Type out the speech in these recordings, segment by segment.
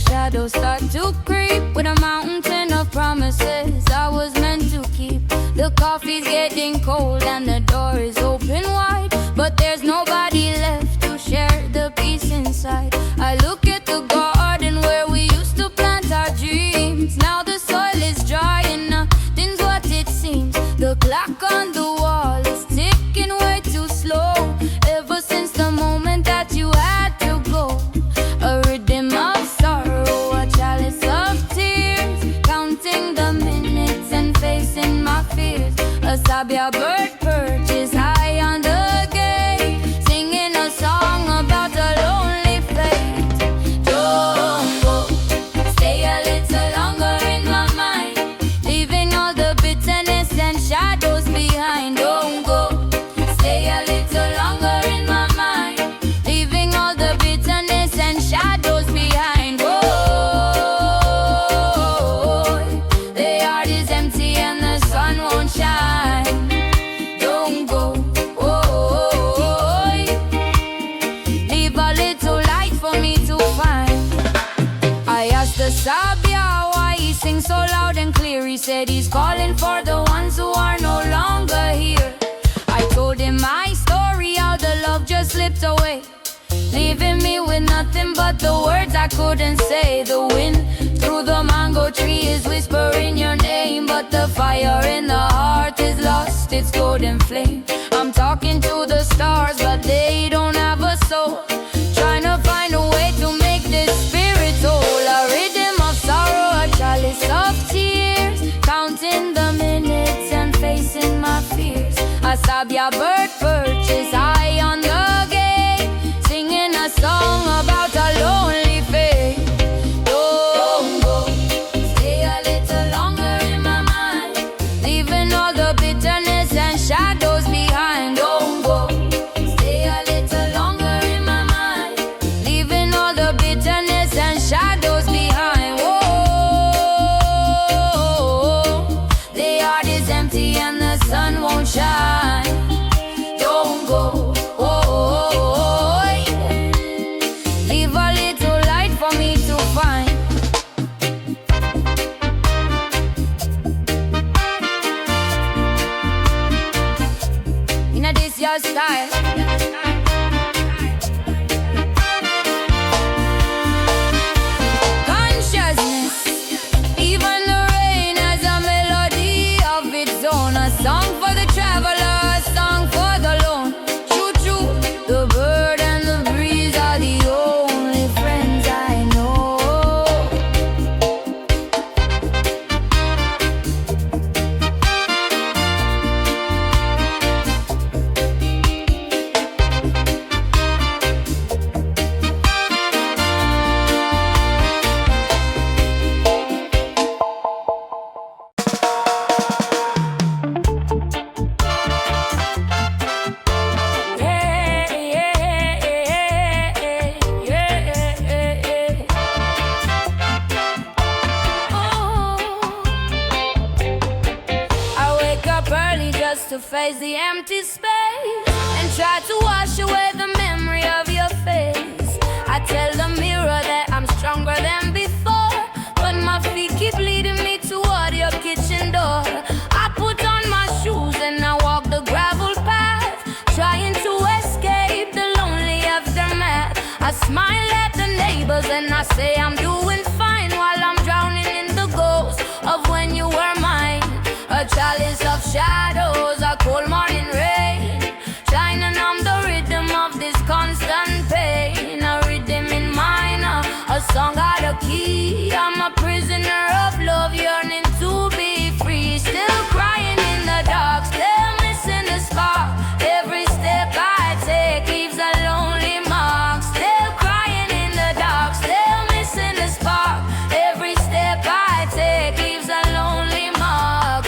Shadows start to creep with a mountain of promises I was meant to keep. The coffee's getting cold and the door is open wide, but there's nobody left to share the peace inside. I look at the garden where we used to plant our dreams. Now the soil is dry and nothing's what it seems. The clock on the wall is ticking way too slow. Ever since the moment that you had to go, a rhythm of sorrow, a chalice of tears, counting the minutes and facing my fears. A sabia bird perches high on the gate, singing a song about a lonely fate. Don't go, stay a little longer in my mind, leaving all the bitterness and shadows behind. Don't go, stay a little longer in my mind, leaving all the bitterness and shadows behind. Oh, the heart is empty and the sun won't shine. Don't go, oh, leave a little light for me to find. I asked the Sabia why he sings so loud and clear. He said he's calling for the ones who are no longer here. I told him my story, how the love just slipped away, leaving me with nothing but the words I couldn't say. The wind through the mango tree is whispering your name, but the fire in the heart is lost its golden flame. I'm talking to the stars, but they don't have a soul, trying to find a way to make this spirit whole. A rhythm of sorrow, a chalice of tears, counting the minutes and facing my fears. A sabia bird perches high on the gate, singing a song about a lonely fate. Don't go, stay a little longer in my mind, leaving all the bitterness and shadows behind. Don't go, stay a little longer in my mind, leaving all the bitterness and shadows behind. Whoa, the heart is empty and the sun won't shine. Don't go, oh, leave a little light for me to find. You know this your style. Consciousness, even the rain has a melody of its own. A song for the traveler, a song for the lone. Choo choo, the bird and the breeze are the only friends I know. To face the empty space and try to wash away the memory of your face. I tell the mirror that I'm stronger than before, but my feet keep leading me toward your kitchen door. I put on my shoes and I walk the gravel path, trying to escape the lonely aftermath. I smile at the neighbors and I say I'm doing fine, while I'm drowning in the ghost of when you were mine. A chalice of shadows, a cold morning rain, shining on the rhythm of this constant pain. A rhythm in minor, a song out of key. I'm a prisoner of love, yearning to be free. Still crying in the dark, still missing the spark. Every step I take leaves a lonely mark. Still crying in the dark, still missing the spark. Every step I take leaves a lonely mark.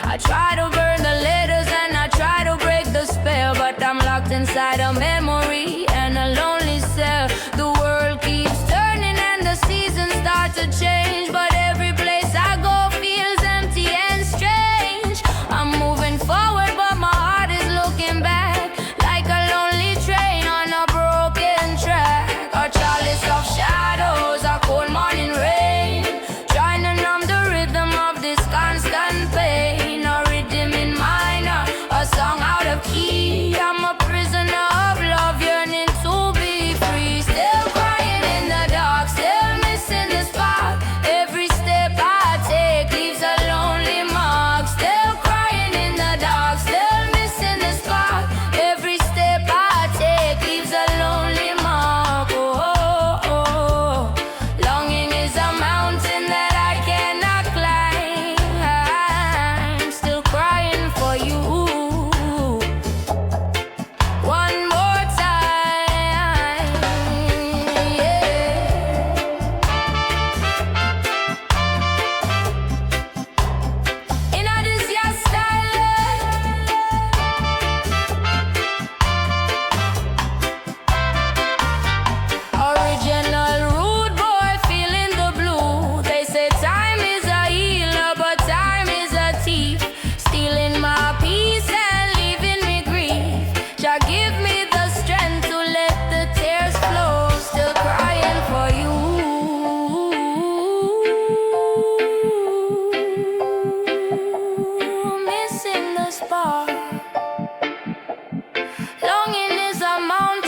I try to burn the letters and I try to break the spell, but I'm locked inside a memory and a lonely cell. The world keeps turning and the seasons start to change, but every place I go feels empty and strange. I'm moving forward, but my heart is looking back, like a lonely train on a broken track. A chalice of shadows, a cold morning rain, trying to numb the rhythm of this constant pain. A rhythm in minor, a song out of key. I'm a prisoner of love, yearning to be free. Still crying in the dark, still missing the spark. Every step I take leaves a lonely mark. Still crying in the dark, still missing the spark. Every step I take leaves a lonely mark. Oh, oh, oh. Longing is a mountain that I cannot climb. I'm still crying for you. One more time, yeah. In a this your style, original rude boy feeling the blue. They say time is a healer, but time is a thief, stealing my peace and leaving me grief. Jah give me the strength to let the tears flow. Still crying for you. Missing the spark. Longing is a mountain.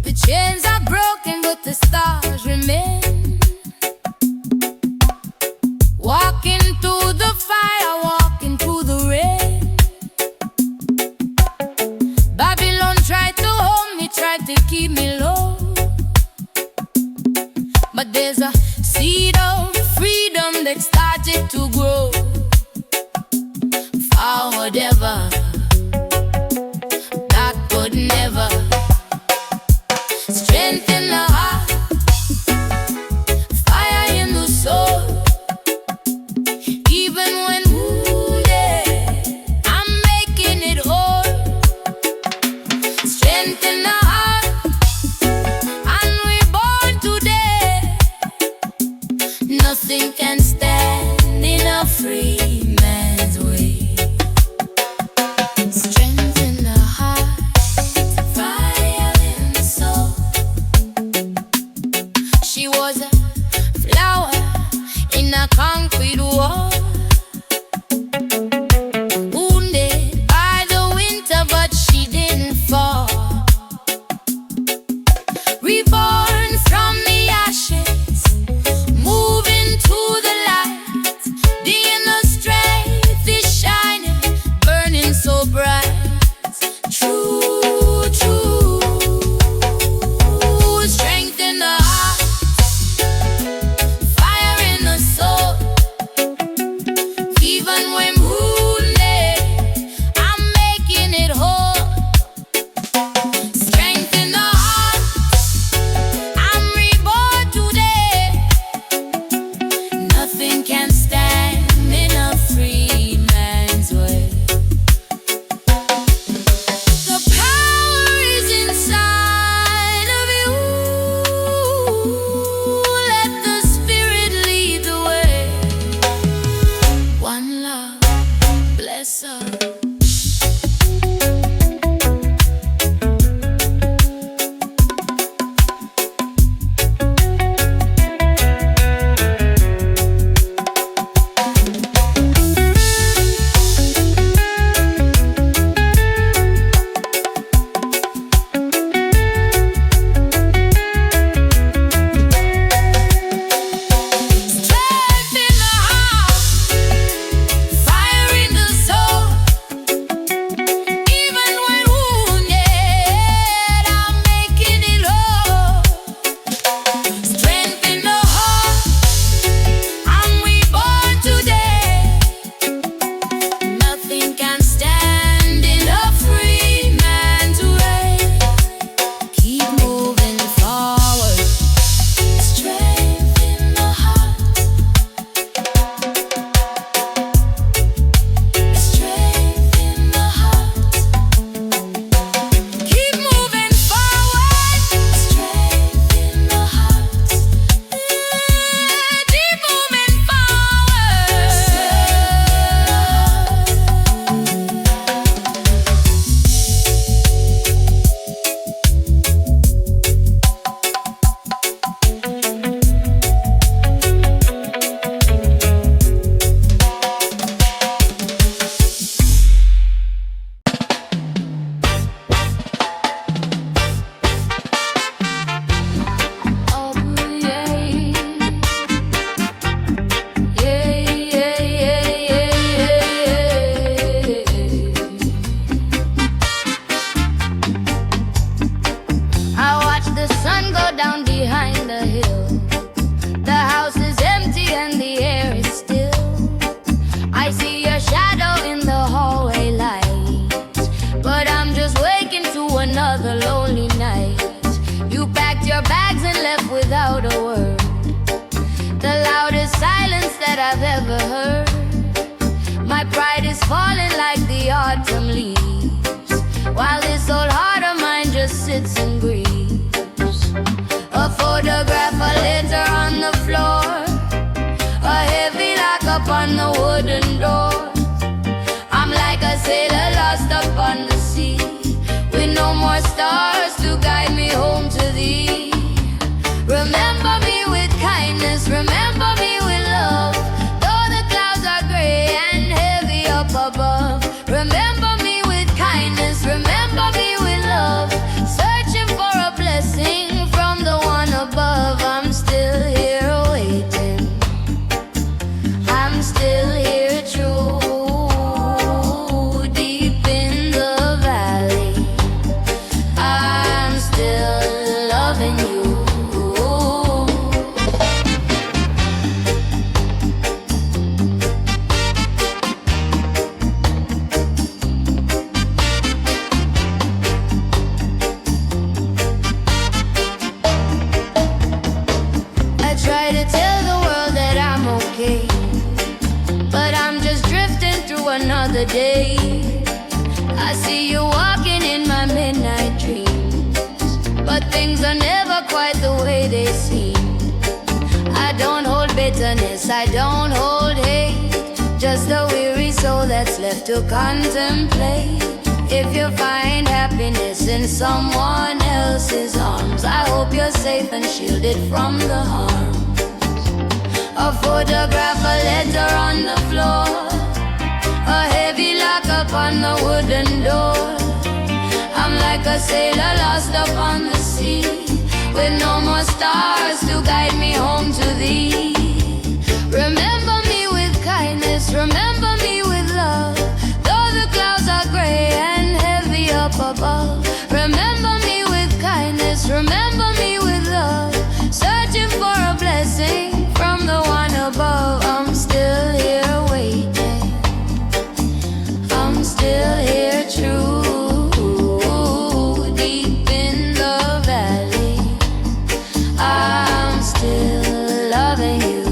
The chains are broken, but the stars remain. Walking through the fire, walking through the rain. Babylon tried to hold me, tried to keep me low, but there's a seed of freedom that started to grow. Forward ever, that could never. Strength in the heart, fire in the soul. Even when wounded, I'm making it whole. Strength in the heart, and we're born today. Nothing can stand in a free man's way. Strength in the heart, fire in the soul. She was a flower in a concrete wall, wounded by the winter, but she didn't fall. Reborn from the ashes, moving to the light. The inner strength is shining, burning so bright. True, true. Strength in the heart, fire in the soul. Even when wounded, I'm making it whole. Strength in the heart, I'm reborn today. Nothing can stand in a free man's way. The power is inside of you. Let the Spirit lead the way. One love, bless us. My pride is falling like the autumn leaves, while this old heart of mine just sits and grieves. A photograph, a letter on the floor, a heavy lock upon the wooden door. I'm like a sailor lost upon the sea, with no more stars to guide me home to thee. Remember me with kindness, remember me with love, though the clouds are gray and heavy up above. Remember me with kindness, remember me with love, searching for a blessing from the one above. I'm still here waiting, I'm still here true, deep in the valley. I'm still loving you. Try to tell the world that I'm okay, but I'm just drifting through another day. I see you walking in my midnight dreams, but things are never quite the way they seem. I don't hold bitterness, I don't hold hate, just a weary soul that's left to contemplate. If you find happiness in someone else's arms, I hope you're safe and shielded from the harm. A photograph, a letter on the floor, a heavy lock upon the wooden door. I'm like a sailor lost upon the sea, with no more stars to guide me home to thee. Remember me with kindness, remember me with love, though the clouds are gray and heavy up above. Remember me with kindness, remember me with love, searching for a blessing from the one above. I'm still here waiting, I'm still here true, deep in the valley. I'm still loving you.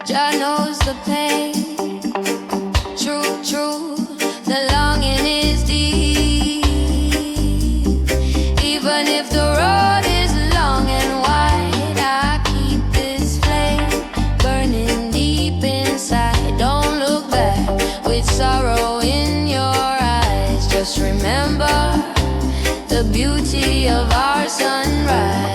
Jah knows the pain, true, true, the longing is deep. Even if the road is long and wide, I keep this flame burning deep inside. Don't look back with sorrow in your eyes, just remember the beauty of our sunrise.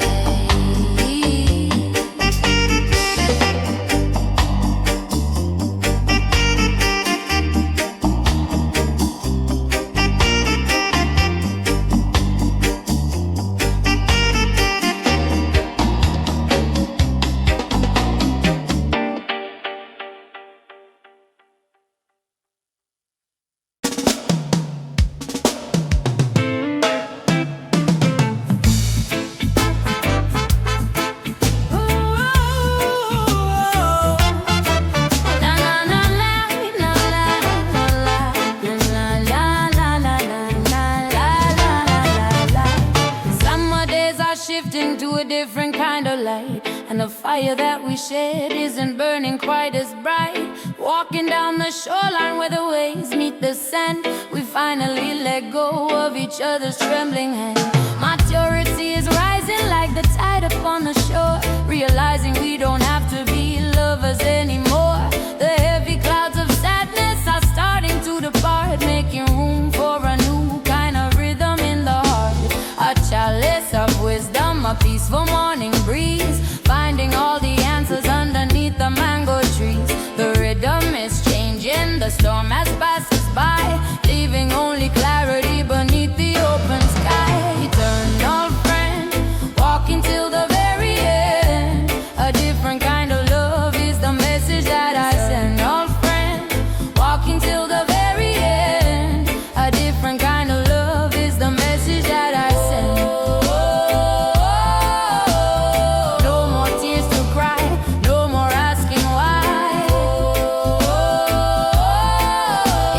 And the fire that we shared isn't burning quite as bright. Walking down the shoreline where the waves meet the sand, we finally let go of each other's trembling hand. Maturity is rising like the tide upon the shore, realizing we don't have to be lovers anymore. The heavy clouds of sadness are starting to depart, making room for a new kind of rhythm in the heart. A chalice of wisdom, a peaceful morning breeze, finding all the answers underneath the mango trees. The rhythm is changing, the storm has passed us by, leaving only clarity beneath the open sky. Eternal friend, walking till the very end. A different kind of love is the message that I send. Old friend, walking till the very end. A different kind of love is the message that I send.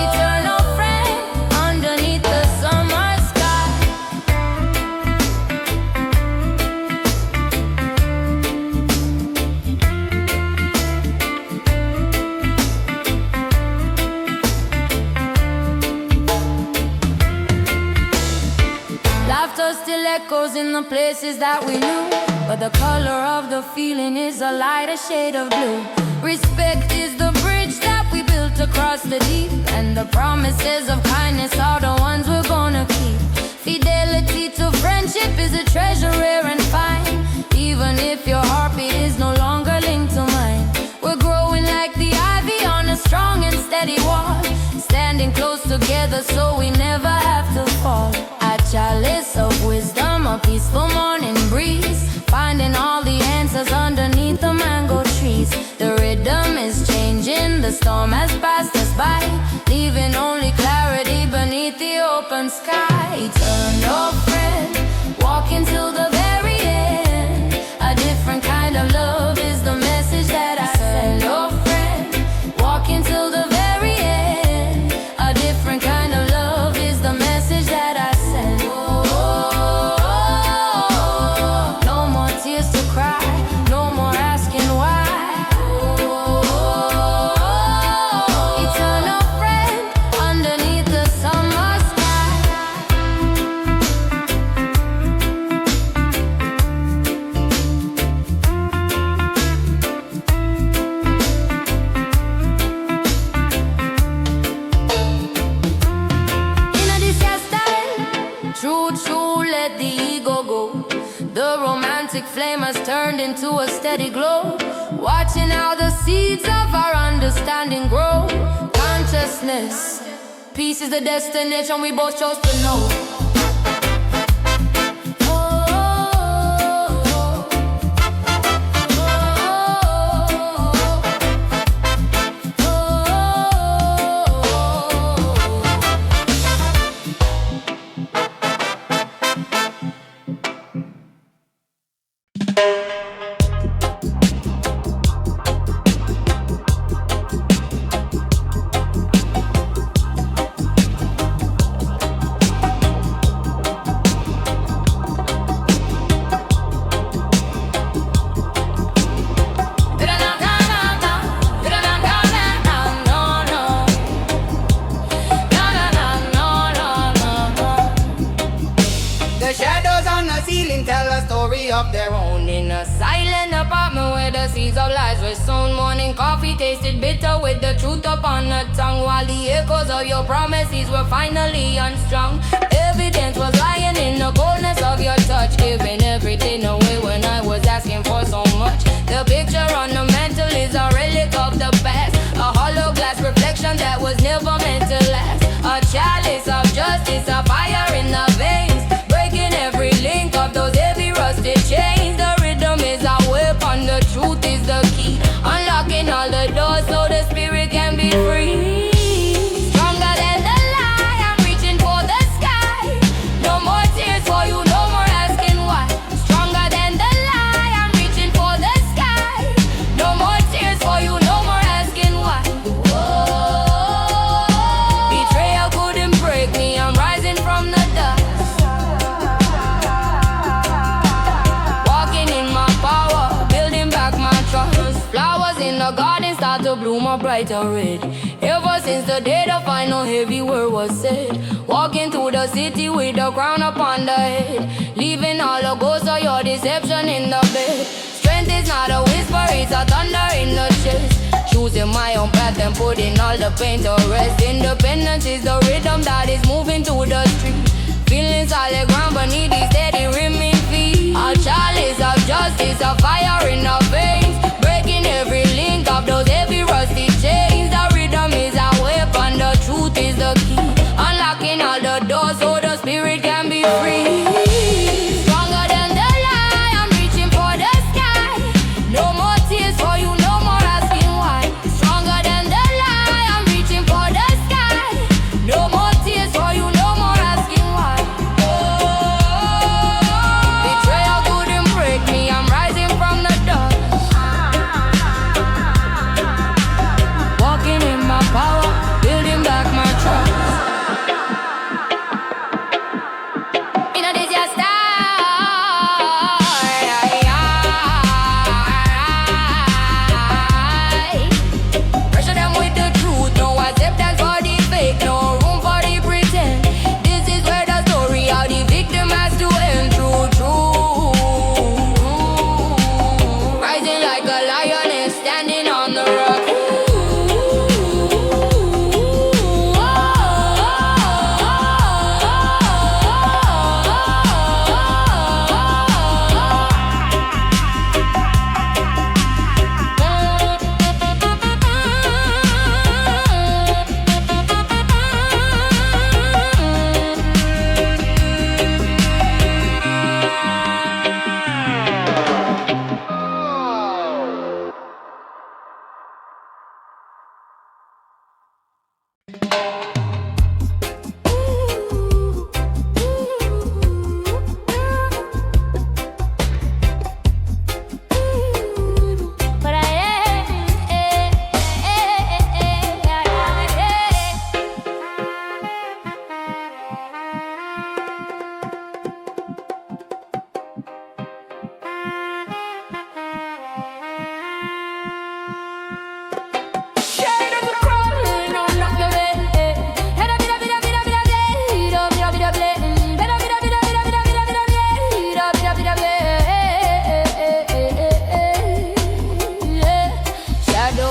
Eternal friend. echoes in the places that we knew, but the color of the feeling is a lighter shade of blue. Respect is the bridge that we built across the deep, and the promises of kindness are the ones we're gonna keep. Fidelity to friendship is a treasure rare and fine, even if your heartbeat is no longer linked to mine. We're growing like the ivy on a strong and steady wall, standing close together so we never have to fall. A chalice of wisdom, a peaceful morning breeze, finding all the answers underneath the mango trees. The rhythm is changing, the storm has passed us by, leaving only clarity beneath the open sky. Eternal friend, walking till the very end. A different kind of love is the message that I send. Oh friend, walking till the very end. A different kind of love is the message that I send. Oh, no more tears to cry, no more asking why. Eternal friend, underneath the summer sky. In a disgusting, true, let the ego go. The romantic flame has turned into a steady glow, watching how the seeds of our understanding grow. Consciousness, peace is the destination we both chose to know. The shadows on the ceiling tell a story of their own. In a silent apartment where the seeds of lies were sown, morning coffee tasted bitter with the truth upon the tongue, while the echoes of your promises were finally unstrung. Evidence was lying in the coldness of your touch, giving everything away when I was asking for so much. The picture on the mantle is a relic of the past, a hollow glass reflection that was never meant to last. A chalice of justice, a fire in the veins, breaking every link of those heavy rusted chains. The rhythm is a weapon, the truth is the key, unlocking all the doors so the spirit can be free. Stronger than the lie, I'm reaching for the sky. No more tears for you, no more asking why. Stronger than the lie, I'm reaching for the sky. No more tears for you, no more asking why. Whoa. Betrayal couldn't break me, I'm rising from the dust. Walking in my power, building back my trust. Flowers in the garden start to bloom a brighter red, ever since the day the final heavy word was said. Walking through the city with a crown upon the head, leaving all the ghosts of your deception in the bed. Strength is not a whisper, it's a thunder in the chest. Choosing my own path and putting all the pain to rest. Independence is the rhythm that is moving through the street, feeling solid ground beneath these steady rimming feet. A chalice of justice, a fire in the veins, breaking every link of those heavy rusty chains. The rhythm is a weapon, the truth is the key, unlocking all the doors so the spirit can be free. Stronger than the lie, I'm reaching for the sky. No more tears for you, no more asking why. Stronger than the lie, I'm reaching for the sky. No more tears for you, no more asking why. Betrayal couldn't break me, I'm rising from the dust.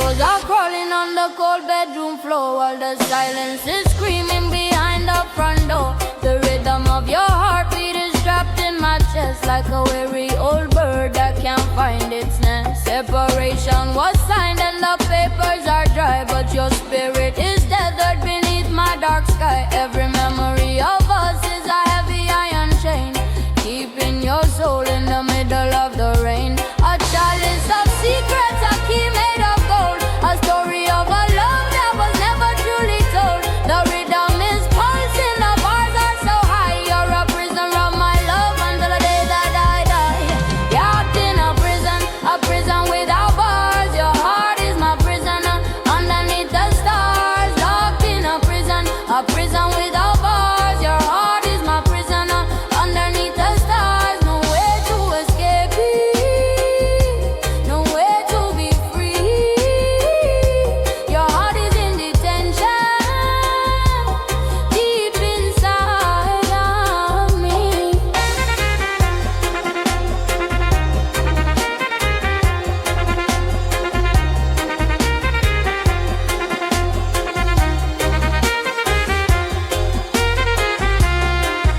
Shadows are crawling on the cold bedroom floor, while the silence is screaming behind the front door. The rhythm of your heartbeat is trapped in my chest, like a weary old bird that can't find its nest. Separation was signed and the papers are dry, but your spirit is tethered beneath my dark sky. Every memory of us is a heavy iron chain, keeping your soul in the middle of the rain. A chalice of secrets, a key made of gold, a story of a love that was never truly told. The rhythm is pulsing, the bars are so high. You're a prisoner of my love until the day that I die. Locked in a prison without bars. Your heart is my prisoner underneath the stars. Locked in a prison without bars. Your heart is my prisoner underneath the stars. No way to escape it, no way to be free. Your heart is in detention, deep inside of me.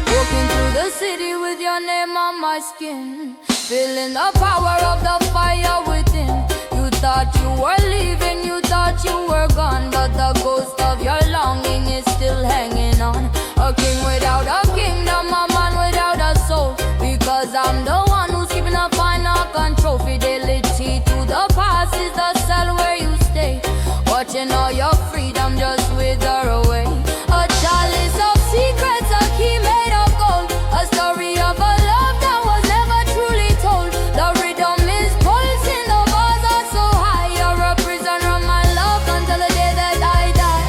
Walking through the city with your name on my skin, feeling the power of the fire within. You thought you were leaving, you thought you were gone, but the ghost of your longing is still hanging on. A king without a kingdom, a man without a soul, because I'm the one who's keeping a final control. Fidelity to the past is the cell where you stay, watching all your freedom just wither away. A chalice of secrets, a key made of gold, a story of a love that was never truly told. The rhythm is pulsing, the bars are so high. You're a prisoner of my love until the day that I die.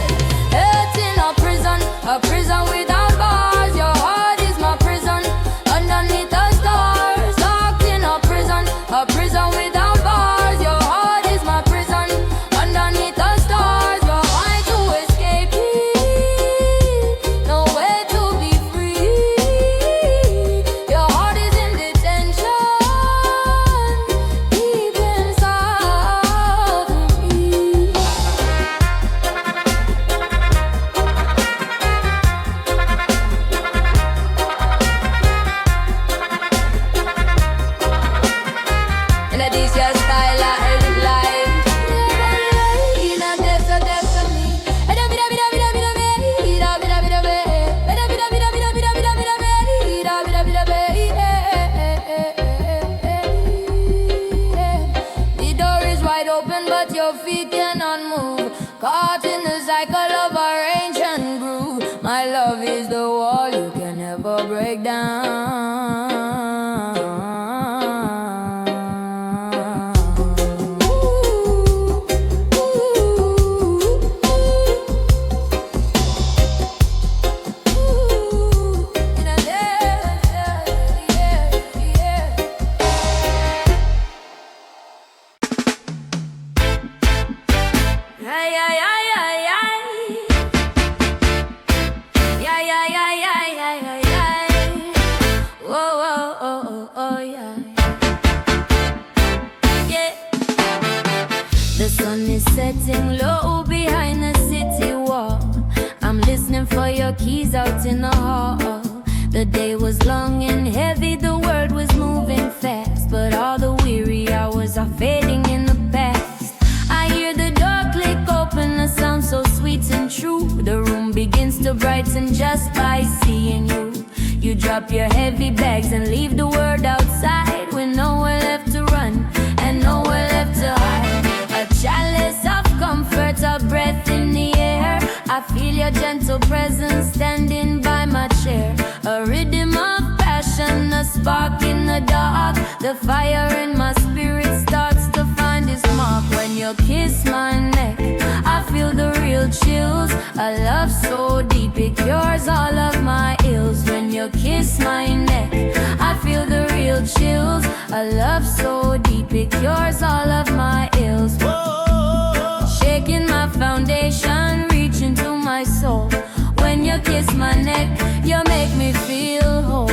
It's in a prison without bars. Your heart is my prison underneath the stars. Locked in a prison without bars. Your heart is my prison underneath the stars. You're trying to escape it, no way to be free. Your heart is in detention, deep inside of me. In a this your style of life, in a destiny. The door is wide open, but your feet cannot move. Caught in the cycle of our ancient groove. My love is the wall you can never break down. The sun is setting low behind the city wall. I'm listening for your keys out in the hall. The day was long and heavy, the world was moving fast, but all the weary hours are fading in the past. I hear the door click open, the sound so sweet and true. The room begins to brighten just by seeing you. You drop your heavy bags and leave the world outside, with nowhere left to run and nowhere left to hide. A chalice of comfort, a breath in the air. I feel your gentle presence standing by my chair. A rhythm of passion, a spark in the dark. The fire in my spirit starts to find its mark. When you kiss my neck, I feel the real chills. A love so deep it cures all of my ills. When you kiss my neck, I feel the real chills. A love so deep it cures all of my ills. Shaking my foundation, reaching to my soul. When you kiss my neck, you make me feel whole.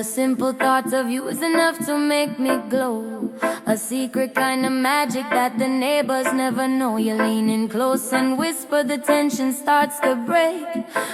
simple thought of you is enough to make me glow. A secret kind of magic that the neighbors never know. You lean in close and whisper, the tension starts to break.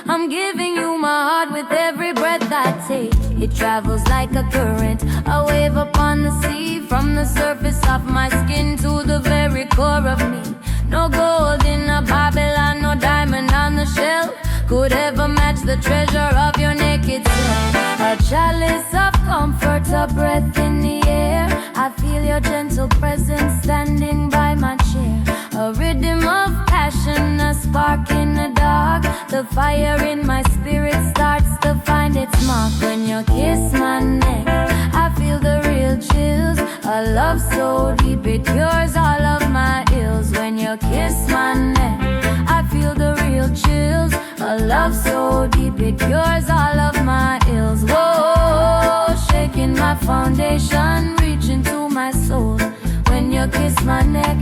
I'm giving you my heart with every breath I take. It travels like a current, a wave upon the sea. From the surface of my skin to the very core of me. No gold in a Babylon, no diamond on the shelf could ever match the treasure of your naked self. A chalice of comfort, a breath in the air. I feel your gentle presence standing by my chair. A rhythm of passion, a spark in the dark. The fire in my spirit starts to find its mark. When you kiss my neck, I feel the real chills. A love so deep it cures all of my ills. When you kiss my neck, I feel the real chills. A love so deep it cures all of my ills. Whoa, shaking my foundation, reaching to my soul. When you kiss my neck,